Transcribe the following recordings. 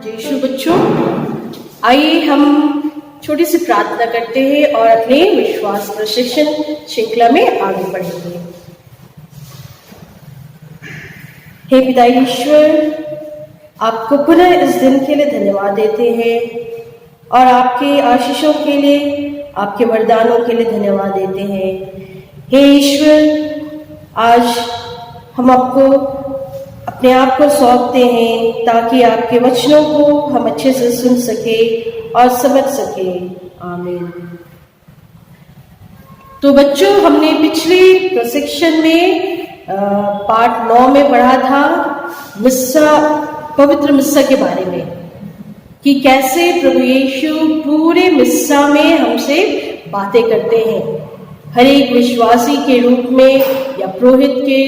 यीशु बच्चों, आइए हम छोटी सी प्रार्थना करते हैं और अपने विश्वास प्रशिक्षण श्रृंखला में आगे बढ़ेंगे। हे पिता ईश्वर, आपको पुनः इस दिन के लिए धन्यवाद देते हैं और आपके आशीषों के लिए, आपके वरदानों के लिए धन्यवाद देते हैं। हे ईश्वर, आज हम आपको अपने आप को सौंपते हैं ताकि आपके वचनों को हम अच्छे से सुन सके और समझ सके। आमीन। तो बच्चों, हमने पिछले प्रशिक्षण में पाठ 9 में पढ़ा था मिस्सा, पवित्र मिस्सा के बारे में, कि कैसे प्रभु यीशु पूरे मिस्सा में हमसे बातें करते हैं, हर एक विश्वासी के रूप में या पुरोहित के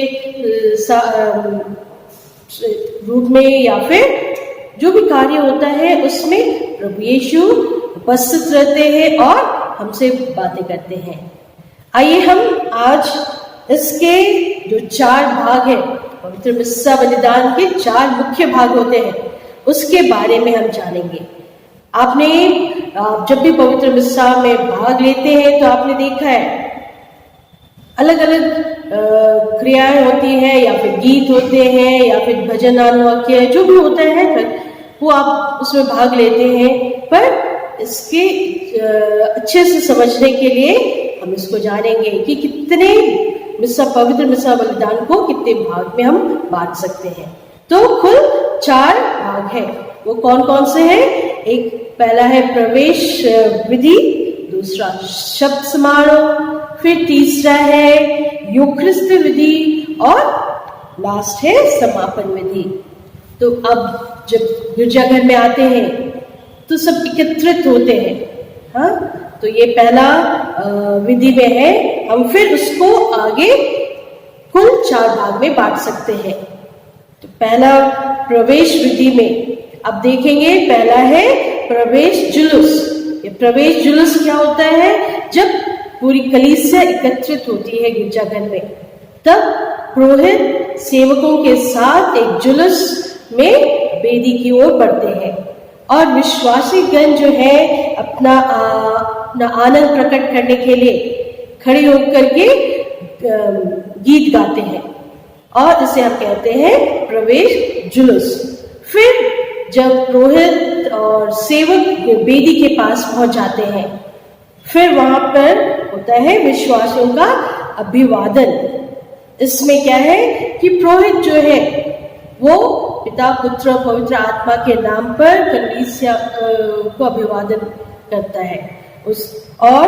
रूप में, या फिर जो भी कार्य होता है उसमें प्रभु यीशु उपस्थित रहते हैं और हमसे बातें करते हैं। आइए हम आज इसके जो 4 भाग हैं, पवित्र मिस्सा बलिदान के 4 मुख्य भाग होते हैं, उसके बारे में हम जानेंगे। आपने जब भी पवित्र मिस्सा में भाग लेते हैं तो आपने देखा है अलग अलग क्रियाएं होती हैं, या फिर गीत होते हैं, या फिर भजन वाक्य जो भी होता है वो आप उसमें भाग लेते हैं। पर इसके अच्छे से समझने के लिए हम इसको जानेंगे कि कितने पवित्र मिस्सा बलिदान को कितने भाग में हम बांट सकते हैं। तो कुल 4 भाग है। वो कौन कौन से हैं? एक पहला है प्रवेश विधि, दूसरा शब्द समारोह, फिर तीसरा है यूखरिस्त विधि और लास्ट है समापन विधि। तो अब जब गिरजाघर में आते हैं तो सब एकत्रित होते हैं। हाँ, तो ये पहला विधि में है। हम फिर उसको आगे कुल 4 भाग में बांट सकते हैं। तो पहला प्रवेश विधि में अब देखेंगे, पहला है प्रवेश जुलूस। ये प्रवेश जुलूस क्या होता है? जब पूरी कलीसिया एकत्रित होती है गिरजाघर में, तब पुरोहित सेवकों के साथ एक जुलूस में वेदी की ओर बढ़ते हैं और विश्वासी गण जो है अपना आनंद प्रकट करने के लिए खड़े होकर के गीत गाते हैं और इसे हम कहते हैं प्रवेश जुलूस। फिर जब पुरोहित और सेवक वेदी के पास पहुंच जाते हैं, फिर वहां पर होता है विश्वासियों का अभिवादन। इसमें क्या है कि पुरोहित जो है वो पिता, पुत्र और पवित्र आत्मा के नाम पर कलीसिया को अभिवादन करता है। और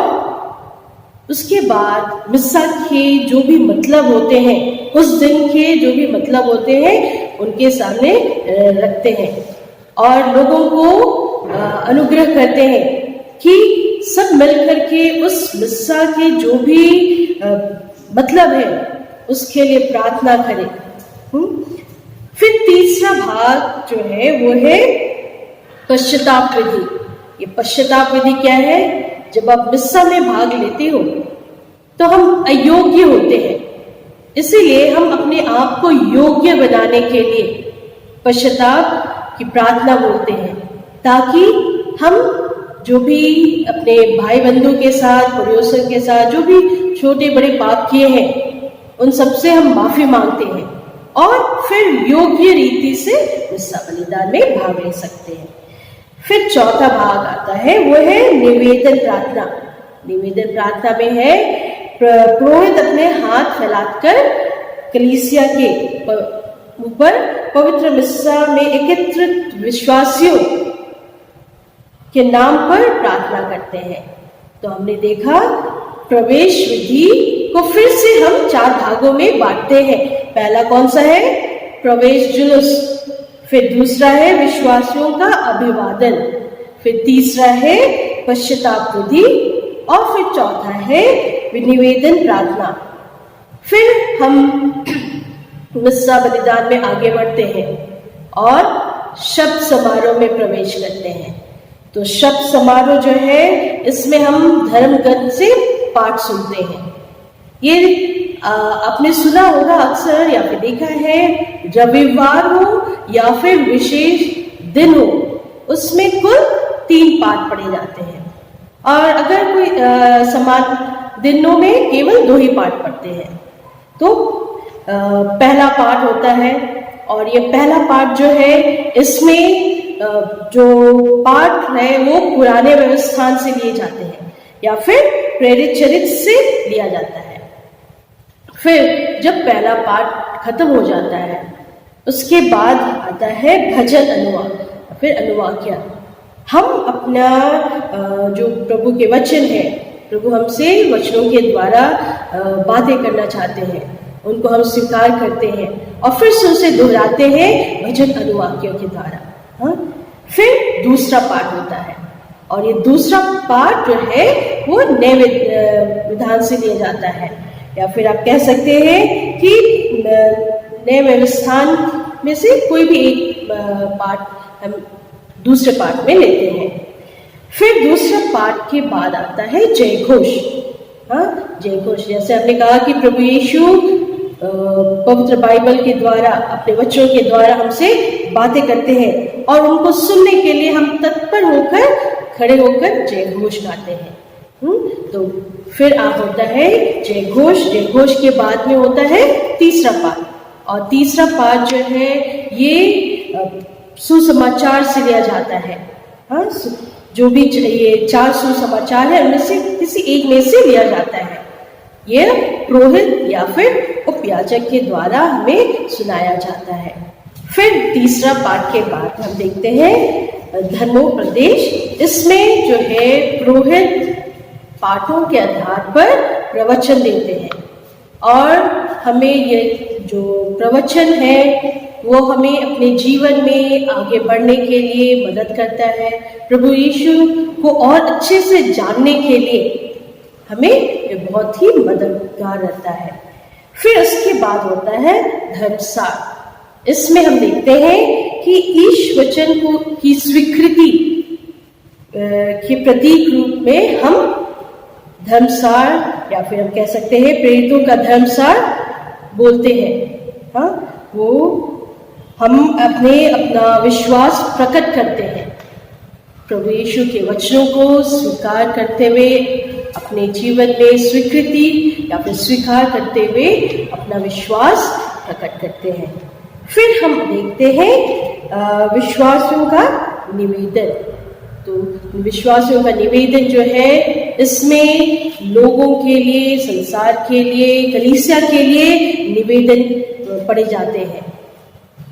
उसके बाद मिस्सा के जो भी मतलब होते हैं, उस दिन के जो भी मतलब होते हैं, उनके सामने रखते हैं और लोगों को अनुग्रह करते हैं कि सब मिलकर के उस मिस्सा के जो भी मतलब है उसके लिए प्रार्थना करें। फिर तीसरा भाग जो है वो है पश्चाताप विधि। ये पश्चाताप विधि क्या है? जब आप मिस्सा में भाग लेते हो तो हम अयोग्य होते हैं, इसीलिए हम अपने आप को योग्य बनाने के लिए पश्चाताप की प्रार्थना बोलते हैं, ताकि हम जो भी अपने भाई बंधु के साथ, पड़ोसियों के साथ जो भी छोटे बड़े पाप किए हैं, उन सबसे हम माफी मांगते हैं और फिर योग्य रीति से मिस्सा बलिदान में भाग ले सकते हैं। फिर चौथा भाग आता है, वो है निवेदन प्रार्थना। निवेदन प्रार्थना में है पुरोहित अपने हाथ फैलाकर कलीसिया के ऊपर पवित्र मिस्सा में एकत्रित विश्वासियों के नाम पर प्रार्थना करते हैं। तो हमने देखा प्रवेश विधि को फिर से हम 4 भागों में बांटते हैं। पहला कौन सा है? प्रवेश जुलूस। फिर दूसरा है विश्वासियों का अभिवादन। फिर तीसरा है पश्चाताप विधि और फिर चौथा है निवेदन प्रार्थना। फिर हम मिस्सा बलिदान में आगे बढ़ते हैं और शब्द समारोह में प्रवेश करते हैं। तो शब्द समारोह जो है, इसमें हम धर्म ग्रंथ से पाठ सुनते हैं। ये आपने सुना होगा अक्सर, या फिर देखा है, रविवार हो या फिर विशेष दिन हो, उसमें कुल 3 पाठ पढ़े जाते हैं, और अगर कोई समान दिनों में केवल 2 ही पाठ पढ़ते हैं। तो पहला पाठ होता है, और ये पहला पाठ जो है, इसमें जो पाठ है वो पुराने व्यवस्थान से लिए जाते हैं या फिर प्रेरित चरित्र से लिया जाता है। फिर जब पहला पाठ खत्म हो जाता है, उसके बाद आता है भजन अनुवाद, फिर अनुवाक्य। हम अपना जो प्रभु के वचन है, प्रभु हमसे वचनों के द्वारा बातें करना चाहते हैं, उनको हम स्वीकार करते हैं और फिर से उसे दोहराते हैं भजन अनुवाक्यों के द्वारा। हाँ, फिर दूसरा पाठ होता है, और ये दूसरा पाठ जो है वो नए विधान से लिया जाता है, या फिर आप कह सकते हैं कि नए व्यवस्थान में से कोई भी एक पाठ हम दूसरे पाठ में लेते हैं। फिर दूसरा पाठ के बाद आता है जय घोष। हाँ, जय घोष, जैसे हमने कहा कि प्रभु यीशु पवित्र बाइबल के द्वारा, अपने वचनों के द्वारा हमसे बातें करते हैं, और उनको सुनने के लिए हम तत्पर होकर खड़े होकर जय घोष गाते हैं। तो फिर होता है जय घोष। जय घोष के बाद में होता है तीसरा पाठ, और तीसरा पाठ जो है ये सुसमाचार से लिया जाता है। हाँ, जो भी ये 4 सुसमाचार है उनमें से किसी एक में से लिया जाता है। यह पुरोहित या फिर उपयाजक के द्वारा हमें सुनाया जाता है। फिर तीसरा पाठ के बाद हम देखते हैं धर्मोपदेश। इसमें जो है पुरोहित पाठों के आधार पर प्रवचन देते हैं, और हमें ये जो प्रवचन है वो हमें अपने जीवन में आगे बढ़ने के लिए मदद करता है। प्रभु यीशु को और अच्छे से जानने के लिए हमें ये बहुत ही मददगार रहता है। फिर उसके बाद होता है धर्मसार। इसमें हम देखते हैं कि ईश वचन को की स्वीकृति के प्रतीक रूप में हम धर्मसार, या फिर हम कह सकते हैं प्रेरितों का धर्मसार बोलते हैं। हाँ, वो हम अपना विश्वास प्रकट करते हैं, प्रभु यीशु के वचनों को स्वीकार करते हुए अपने जीवन में स्वीकृति या फिर स्वीकार करते हुए अपना विश्वास प्रकट करते हैं। फिर हम देखते हैं विश्वासियों का निवेदन। तो विश्वासियों का निवेदन जो है, इसमें लोगों के लिए, संसार के लिए, कलीसिया के लिए निवेदन पढ़े जाते हैं।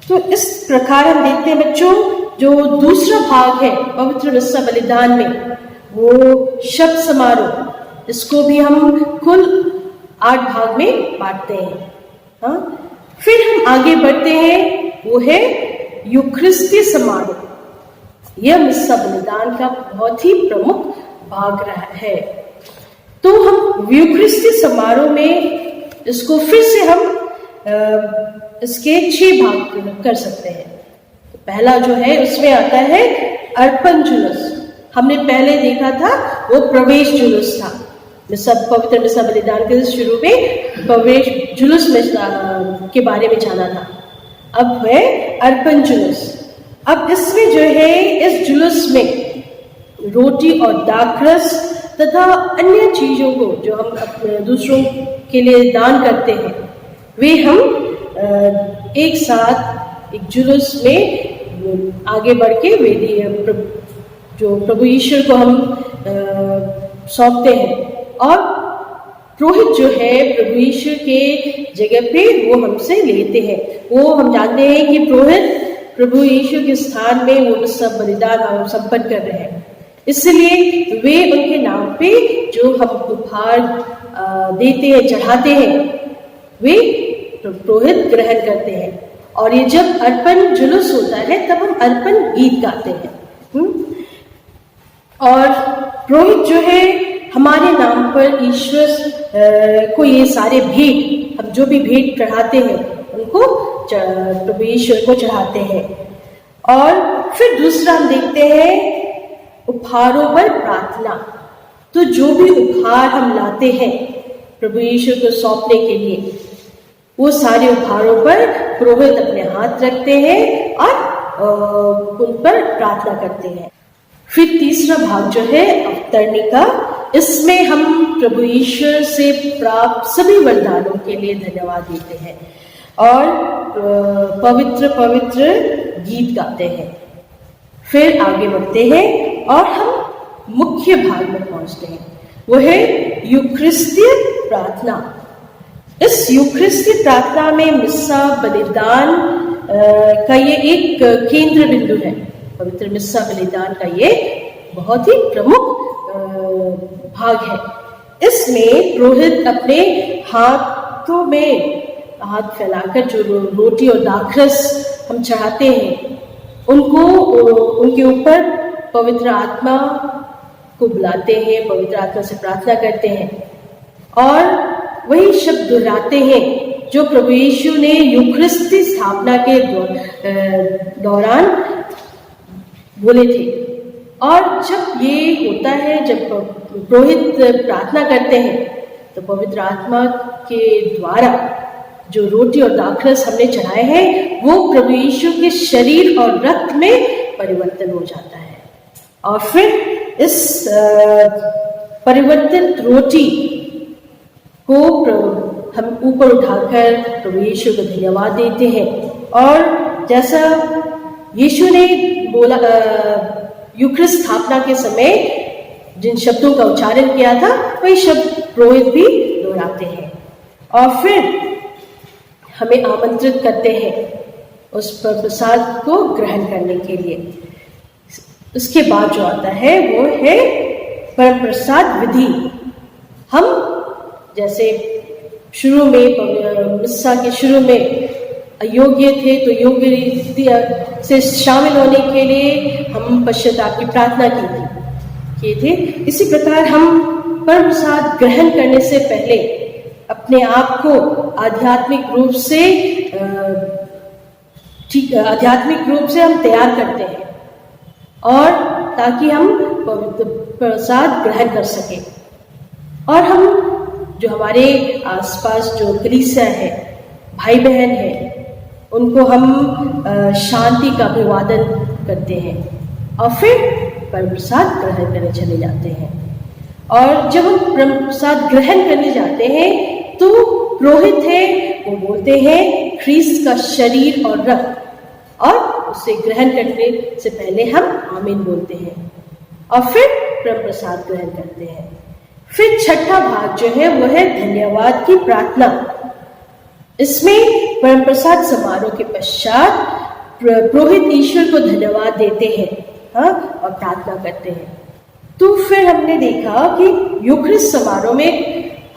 तो इस प्रकार हम देखते हैं बच्चों, जो दूसरा भाग है पवित्र मिस्सा बलिदान में, वो शब्द समारोह, इसको भी हम कुल 8 भाग में बांटते हैं। हाँ, फिर हम आगे बढ़ते हैं, वो है यूखरिस्ती समारोह। यह मिस्सा बलिदान का बहुत ही प्रमुख भाग रहा है। तो हम यूखरिस्ती समारोह में इसको फिर से हम इसके 6 भाग कर सकते हैं। तो पहला जो है उसमें आता है अर्पण जुलूस। हमने पहले देखा था वो प्रवेश जुलूस था, पवित्र मिस्सा बलिदान के शुरू में प्रवेश जुलूस में के बारे में जाना था। अब है अर्पण जुलूस। अब इसमें जो है, इस जुलूस में रोटी और दाखरस तथा अन्य चीजों को जो हम अपने दूसरों के लिए दान करते हैं, वे हम एक साथ एक जुलूस में आगे बढ़ के वेदी जो प्रभु ईश्वर को हम सौंपते हैं, और पुरोहित जो है प्रभु ईश्वर के जगह पे वो हमसे लेते हैं। वो हम जानते हैं कि पुरोहित प्रभु यीशु के स्थान में वो सब बलिदान हम संपन्न कर रहे हैं, इसलिए वे उनके नाम पे जो हम उपहार देते हैं, चढ़ाते हैं, वे पुरोहित ग्रहण करते हैं। और ये जब अर्पण जुलूस होता है तब हम अर्पण गीत गाते हैं। और पुरोहित जो है हमारे नाम पर ईश्वर को ये सारे भेंट, हम जो भी भेंट चढ़ाते हैं उनको प्रभु ईश्वर को चढ़ाते हैं। और फिर दूसरा हम देखते हैं उपहारों पर प्रार्थना। तो जो भी उपहार हम लाते हैं प्रभु ईश्वर को सौंपने के लिए, वो सारे उपहारों पर पुरोहित अपने हाथ रखते हैं और उन पर प्रार्थना करते हैं। फिर तीसरा भाग जो है अवतरणिका, इसमें हम प्रभु ईश्वर से प्राप्त सभी वरदानों के लिए धन्यवाद देते हैं और पवित्र पवित्र गीत गाते हैं। फिर आगे बढ़ते हैं और हम मुख्य भाग में पहुंचते हैं, वो है यूक्रिस्तीय प्रार्थना। इस यूक्रिस्तीय प्रार्थना में मिस्सा बलिदान का ये एक केंद्र बिंदु है। पवित्र मिस्सा बलिदान का ये बहुत ही प्रमुख भाग है। इसमें पुरोहित अपने हाथों में हाथ फैलाकर जो रोटी और दाखरस हम चढ़ाते हैं, उनको उनके ऊपर पवित्र आत्मा को बुलाते हैं, पवित्र आत्मा से प्रार्थना करते हैं और वही शब्द दोहराते हैं जो प्रभु यीशु ने यूखरिस्ती स्थापना के दौरान बोले थे। और जब ये होता है, जब पुरोहित प्रार्थना करते हैं, तो पवित्र आत्मा के द्वारा जो रोटी और दाखरस हमने चढ़ाए हैं, वो प्रभु यीशु के शरीर और रक्त में परिवर्तन हो जाता है। और फिर इस परिवर्तित रोटी को हम ऊपर उठाकर प्रभु यीशु को धन्यवाद देते हैं। और जैसा यीशु ने बोला, यूक्रिस्ट स्थापना के समय जिन शब्दों का उच्चारण किया था, वही शब्द पुरोहित भी दोहराते हैं। और फिर हमें आमंत्रित करते हैं उस प्रसाद को ग्रहण करने के लिए। उसके बाद जो आता है वो है परम प्रसाद विधि। हम जैसे शुरू में मिस्सा के शुरू में अयोग्य थे, तो योग्य रीति से शामिल होने के लिए हम पश्चाताप की प्रार्थना किए थे। इसी प्रकार हम परम प्रसाद ग्रहण करने से पहले अपने आप को आध्यात्मिक रूप से हम तैयार करते हैं, और ताकि हम पवित्र प्रसाद ग्रहण कर सकें। और हम जो हमारे आसपास जो कलीसिया है, भाई बहन है, उनको हम शांति का अभिवादन करते हैं और फिर परम प्रसाद ग्रहण करने चले जाते हैं। और जब हम परम प्रसाद ग्रहण करने जाते हैं, तो पुरोहित है वो बोलते हैं ख्रीस्त का शरीर और रक्त, और उसे ग्रहण करने से पहले हम आमीन बोलते हैं और फिर परम प्रसाद ग्रहण करते हैं। फिर छठा भाग जो है वो है धन्यवाद की प्रार्थना। इसमें परम प्रसाद समारोह के पश्चात पुरोहित ईश्वर को धन्यवाद देते हैं, और प्रार्थना करते हैं। तो फिर हमने देखा कि यूक्रिस्ट समारोह में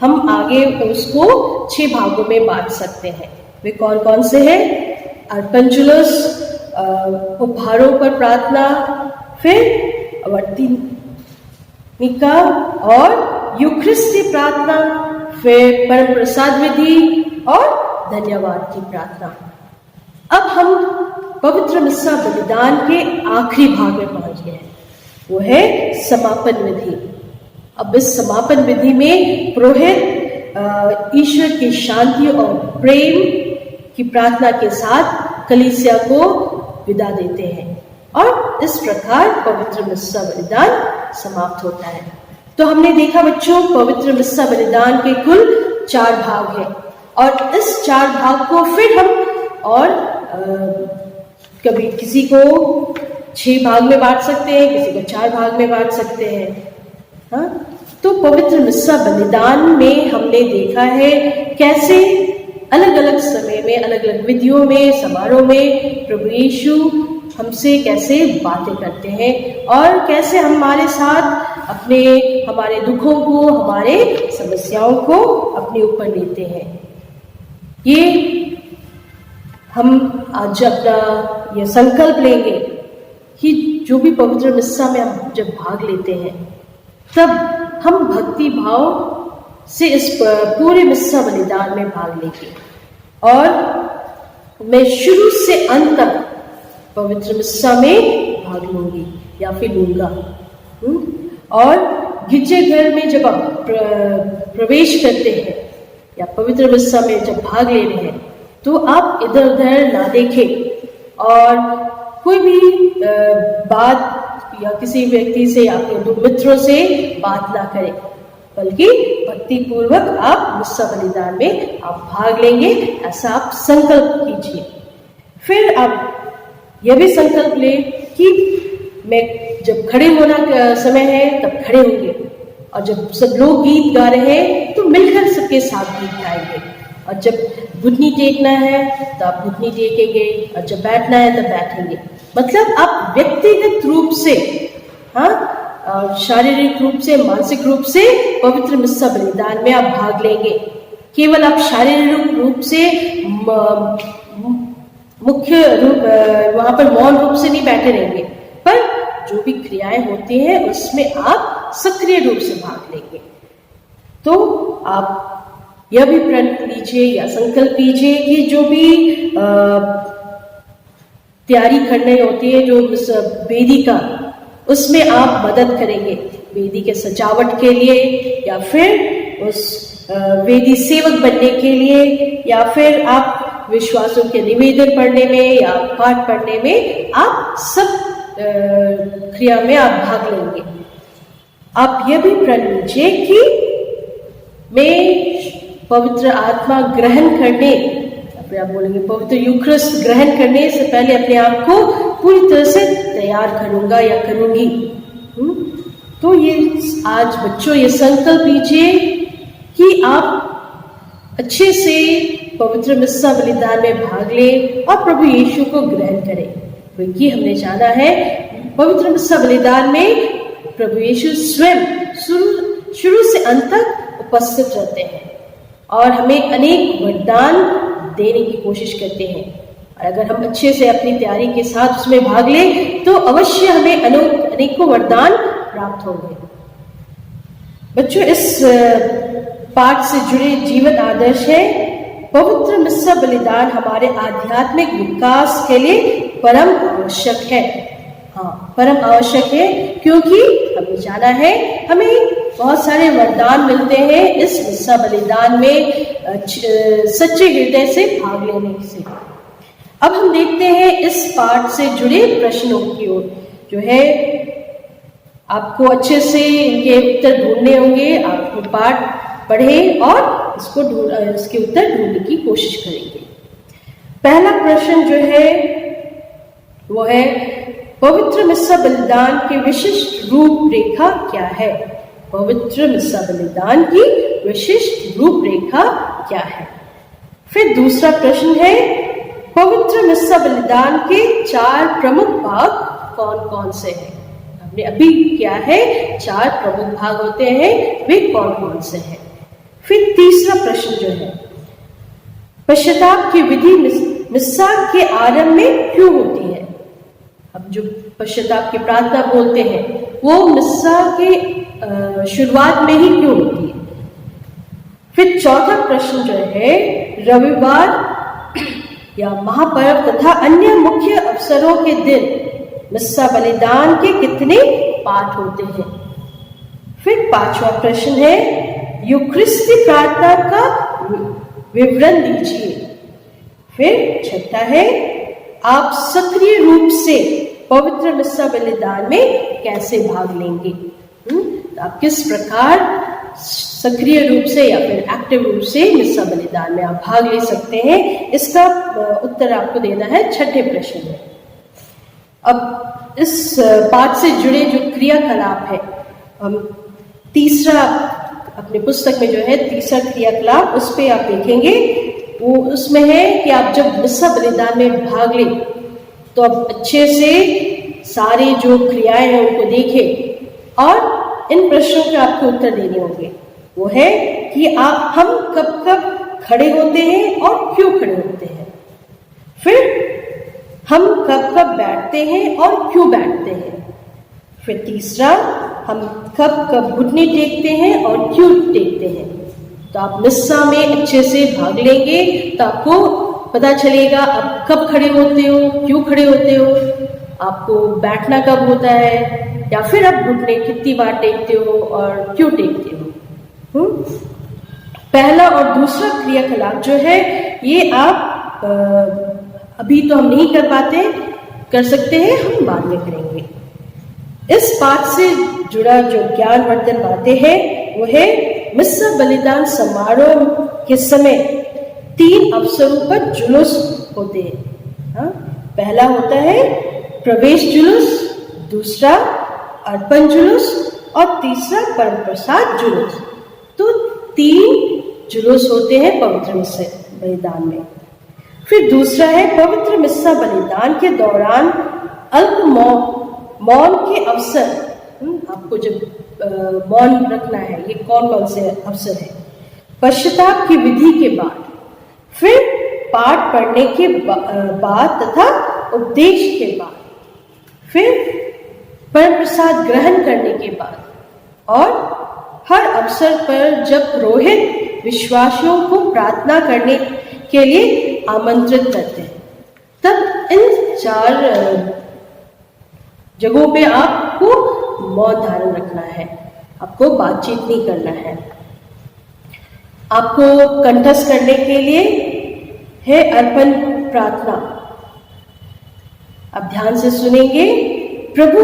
हम आगे उसको 6 भागों में बांट सकते हैं। वे कौन कौन से हैं? अर्पण जुलूस, उपहारों पर प्रार्थना, फिर वर्तनिका और यूक्रिस्ती प्रार्थना, फिर परम प्रसाद विधि और धन्यवाद की प्रार्थना। अब हम पवित्र मिस्सा बलिदान के आखिरी भाग में पहुंच गए हैं, वो है समापन विधि। अब इस समापन विधि में पुरोहित ईश्वर की शांति और प्रेम की प्रार्थना के साथ कलीसिया को विदा देते हैं, और इस प्रकार पवित्र मिस्सा बलिदान समाप्त होता है। तो हमने देखा बच्चों, पवित्र मिस्सा बलिदान के कुल 4 भाग हैं, और इस 4 भाग को फिर हम और कभी किसी को 6 भाग में बांट सकते हैं, किसी को 4 भाग में बांट सकते हैं। हाँ, तो पवित्र मिस्सा बलिदान में हमने देखा है कैसे अलग अलग समय में, अलग अलग विधियों में, समारोह में प्रभु यीशु हमसे कैसे बातें करते हैं, और कैसे हमारे साथ हमारे दुखों को, हमारे समस्याओं को अपने ऊपर लेते हैं। ये हम आज अपना ये संकल्प लेंगे कि जो भी पवित्र मिस्सा में हम जब भाग लेते हैं, तब हम भक्ति भाव से इस पूरे मिस्सा बलिदान में भाग लेंगे, और मैं शुरू से अंत तक पवित्र मिस्सा में भाग लूंगी या फिर लूंगा। और गिरजाघर में जब आप प्रवेश करते हैं या पवित्र मिस्सा में जब भाग ले रहे हैं, तो आप इधर उधर ना देखें और कोई भी बात या किसी व्यक्ति से, आपके दो मित्रों से बात ना करें, बल्कि भक्ति पूर्वक आप मिस्सा बलिदान में आप भाग लेंगे, ऐसा आप संकल्प कीजिए। फिर आप यह भी संकल्प लें कि मैं जब खड़े होना समय है तब खड़े होंगे, और जब सब लोग गीत गा रहे हैं तो मिलकर सबके साथ गीत गाएंगे, और जब घुटनी टेकना है तो आप घुटनी टेकेंगे, और जब बैठना है तब बैठेंगे। मतलब आप व्यक्तिगत रूप से, हाँ, शारीरिक रूप से, मानसिक रूप से पवित्र मिस्सा बलिदान में आप भाग लेंगे। केवल आप शारीरिक रूप से मुख्य रूप वहां पर मौन रूप से नहीं बैठे रहेंगे, पर जो भी क्रियाएं होती हैं उसमें आप सक्रिय रूप से भाग लेंगे। तो आप यह भी प्रण लीजिए या संकल्प लीजिए कि जो भी तैयारी करनी होती है, जो वेदी का, उसमें आप मदद करेंगे, वेदी के सजावट के लिए, या फिर उस वेदी सेवक बनने के लिए, या फिर आप विश्वासों के निवेदन पढ़ने में या पाठ पढ़ने में, आप सब क्रिया में आप भाग लेंगे। आप यह भी प्रण लीजिए कि मैं पवित्र आत्मा ग्रहण करने, आप बोलेंगे पवित्र यूखरिस्ट ग्रहण करने से पहले अपने आप को पूरी तरह से तैयार करूंगा या करूंगी। तो ये आज बच्चों ये संकल्प लीजिए कि आप अच्छे से पवित्र मिस्सा बलिदान में भाग लें और प्रभु यीशु को ग्रहण करें, क्योंकि हमने जाना है पवित्र मिस्सा बलिदान में प्रभु यीशु स्वयं शुरू से अंत तक उपस्थित रहते हैं और हमें अनेक वरदान देने की कोशिश करते हैं। और अगर हम अच्छे से अपनी तैयारी के साथ उसमें भाग लें तो अवश्य हमें अनेकों वरदान प्राप्त होंगे। बच्चों, इस पाठ से जुड़े जीवन आदर्श है, पवित्र मिस्सा बलिदान हमारे आध्यात्मिक विकास के लिए परम आवश्यक है। हाँ, परम आवश्यक है, क्योंकि हमें जाना है हमें बहुत सारे वरदान मिलते हैं इस मिस्सा बलिदान में सच्चे हृदय से भाग लेने से। अब हम देखते हैं इस पाठ से जुड़े प्रश्नों की ओर, जो है आपको अच्छे से इनके उत्तर ढूंढने होंगे। आपको पाठ पढ़ें और इसके उत्तर ढूंढने की कोशिश करेंगे। पहला प्रश्न जो है वो है, पवित्र मिस्सा बलिदान की विशिष्ट रूपरेखा क्या है? पवित्र मिस्सा बलिदान की विशिष्ट रूपरेखा क्या है? फिर दूसरा प्रश्न है, पवित्र मिस्सा बलिदान के 4 प्रमुख भाग कौन कौन से हैं? हमने अभी किया है 4 प्रमुख भाग होते हैं, वे कौन कौन से हैं? फिर तीसरा प्रश्न जो है, पश्चाताप की विधि मिस्सा के आरंभ में क्यों होती है? अब जो पश्चाताप की प्रार्थना बोलते हैं वो मिस्सा के शुरुआत में ही क्यों होती है? फिर चौथा प्रश्न जो है, रविवार या महापर्व तथा अन्य मुख्य अवसरों के दिन मिस्सा बलिदान के कितने पाठ होते हैं? फिर पांचवा प्रश्न है, यूखरिस्ती प्रार्थना का विवरण दीजिए। फिर छठा है, आप सक्रिय रूप से पवित्र मिस्सा बलिदान में कैसे भाग लेंगे? तो आप किस प्रकार सक्रिय रूप से या फिर एक्टिव रूप से मिस्सा बलिदान में आप भाग ले सकते हैं, इसका उत्तर आपको देना है छठे प्रश्न में। अब इस पाठ से जुड़े जो क्रियाकलाप है, हम तीसरा अपने पुस्तक में जो है तीसरा क्रियाकलाप उस पे आप देखेंगे, वो उसमें है कि आप जब मिस्सा बलिदान में भाग लें तो आप अच्छे से सारे जो क्रियाएं हैं उनको देखें और इन प्रश्नों के आपको उत्तर देने होंगे। वो है कि हम कब कब खड़े होते हैं और क्यों खड़े होते हैं। फिर हम कब कब बैठते हैं और क्यों बैठते हैं। फिर तीसरा, हम कब कब घुटने टेकते हैं और क्यों टेकते हैं। तो आप मिस्सा में अच्छे से भाग लेंगे तो आपको पता चलेगा आप कब खड़े होते हो, क्यों खड़े होते हो, आपको बैठना कब होता है, या फिर आप घुटने कितनी बार टेकते हो और क्यों टेकते हो। पहला और दूसरा क्रियाकलाप जो है ये आप अभी तो हम नहीं कर पाते, कर सकते हैं, हम बाद में करेंगे। इस पाठ से जुड़ा जो ज्ञानवर्धन बातें हैं वो है मिस्सा बलिदान समारोह के समय 3 अवसरों पर जुलूस होते हैं। हाँ? पहला होता है प्रवेश जुलूस, दूसरा अर्पण जुलूस और तीसरा परम प्रसाद जुलूस। तो 3 जुलूस होते हैं पवित्र मिस्सा बलिदान में। फिर दूसरा है पवित्र मिस्सा बलिदान के दौरान अल्प मौन के अवसर। आपको जब मौन रखना है, ये कौन कौन से अवसर है? पश्चाताप की विधि के बाद, फिर पाठ पढ़ने के बाद तथा उपदेश के बाद, फिर परम प्रसाद ग्रहण करने के बाद, और हर अवसर पर जब पुरोहित विश्वासियों को प्रार्थना करने के लिए आमंत्रित करते हैं, तब इन 4 जगहों पे आपको मौन धारण रखना है, आपको बातचीत नहीं करना है। आपको कंठस्थ करने के लिए है अर्पण प्रार्थना। अब ध्यान से सुनेंगे। प्रभु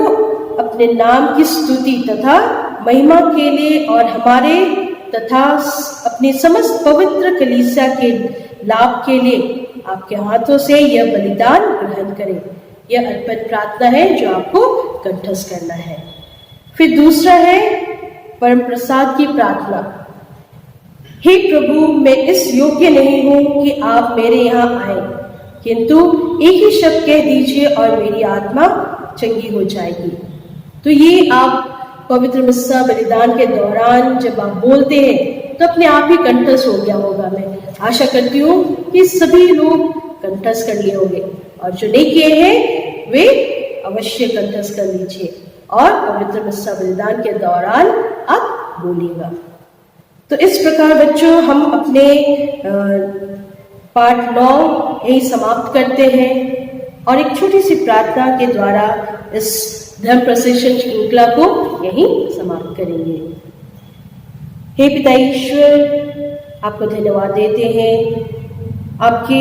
अपने नाम की स्तुति तथा महिमा के लिए और हमारे तथा अपनी समस्त पवित्र कलीसिया के लाभ के लिए आपके हाथों से यह बलिदान ग्रहण करें। यह अर्पण प्रार्थना है जो आपको कंठस्थ करना है। फिर दूसरा है परम प्रसाद की प्रार्थना। हे प्रभु, मैं इस योग्य नहीं हूं कि आप मेरे यहाँ आए, किंतु एक ही शब्द कह दीजिए और मेरी आत्मा चंगी हो जाएगी। तो ये आप पवित्र मिस्सा बलिदान के दौरान जब आप बोलते हैं तो अपने आप ही कंठस्थ हो गया होगा। मैं आशा करती हूँ कि सभी लोग कंठस्थ कर लिए होंगे, और जो नहीं किए हैं वे अवश्य कंठस्थ कर लीजिए और पवित्र मिस्सा बलिदान के दौरान आप बोलिएगा। तो इस प्रकार बच्चों हम अपने पाठ 9 यही समाप्त करते हैं और एक छोटी सी प्रार्थना के द्वारा इस धर्म प्रोसेशन श्रृंखला को यही समाप्त करेंगे। हे पिता ईश्वर, आपको धन्यवाद देते हैं आपके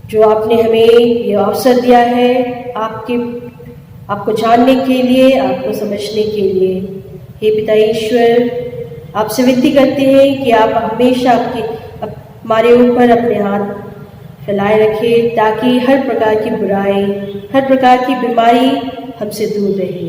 जो आपने हमें ये अवसर दिया है आपको जानने के लिए, आपको समझने के लिए। हे पिता ईश्वर, आपसे विनती करते हैं कि आप हमेशा हमारे ऊपर अपने हाथ फैलाए रखें ताकि हर प्रकार की बुराई, हर प्रकार की बीमारी हमसे दूर रहे।